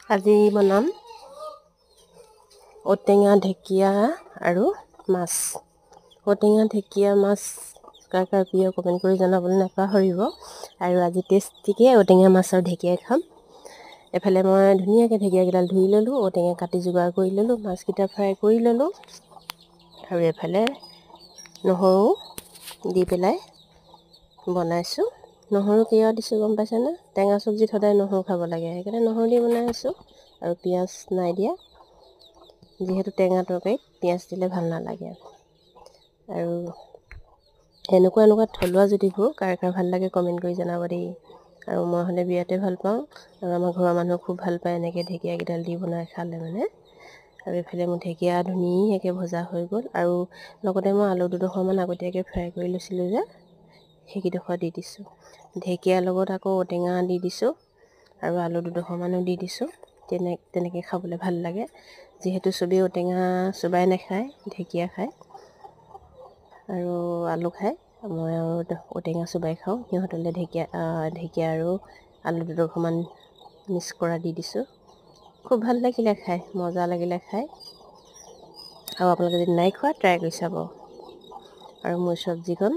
আজি বনাম ঔটেঙা ঢেকীয়া আৰু মাছ। ঔটেঙা ঢেকীয়া মাছ কাৰ কাৰ প্ৰিয় কমেণ্ট কৰি জনাবলৈ নাপাহৰিব। আৰু আজি টেষ্টিকৈ ঔটেঙা মাছ আৰু ঢেকীয়াই খাম। এফালে মই ধুনীয়াকৈ ঢেকীয়াকেইডাল ধুই ল'লোঁ, ঔটেঙা কাটি যোগাৰ কৰি ল'লোঁ, মাছকেইটা ফ্ৰাই কৰি ল'লোঁ। আৰু এফালে নহৰু দি পেলাই বনাইছোঁ। নহৰু কিয় দিছোঁ গম পাইছেনে? টেঙা চব্জিত সদায় নহৰু খাব লাগে, সেইকাৰণে নহৰু দি বনাই আছোঁ। আৰু পিঁয়াজ নাই দিয়া, যিহেতু টেঙা তৰকাৰীত পিঁয়াজ দিলে ভাল নালাগে। আৰু এনেকুৱা থলুৱা জুতিবোৰ কাৰ কাৰ ভাল লাগে কমেণ্ট কৰি জনাব দেই। আৰু মই হ'লে বিৰাটেই ভাল পাওঁ, আৰু আমাৰ ঘৰৰ মানুহ খুব ভাল পায় এনেকৈ ঢেকীয়াকেইডাল দি বনাই খালে মানে। আৰু এইফালে মোৰ ঢেকীয়া ধুনীয়াকৈ ভজা হৈ গ'ল। আৰু লগতে মই আলু দুডোখৰমান আগতীয়াকৈ ফ্ৰাই কৰি লৈছিলোঁ যে, সেইকেইডোখৰ দি দিছোঁ। ঢেকীয়াৰ লগত আকৌ ঔটেঙা দি দিছোঁ, আৰু আলু দুডোখৰমানো দি দিছোঁ। তেনেকৈ খাবলৈ ভাল লাগে, যিহেতু চবেই ঔটেঙা চোবাই নাখায়, ঢেকীয়া খায় আৰু আলু খায়। মই আৰু ঔটেঙা চোবাই খাওঁ। সিহঁতলৈ ঢেকীয়া আৰু আলু দুডোখৰমান মিক্স কৰা দি দিছোঁ। খুব ভাল লাগিলে খাই, মজা লাগিলে খাই। আৰু আপোনালোকে যদি নাই খোৱা ট্ৰাই কৰি চাব। আৰু মোৰ চব্জিকণ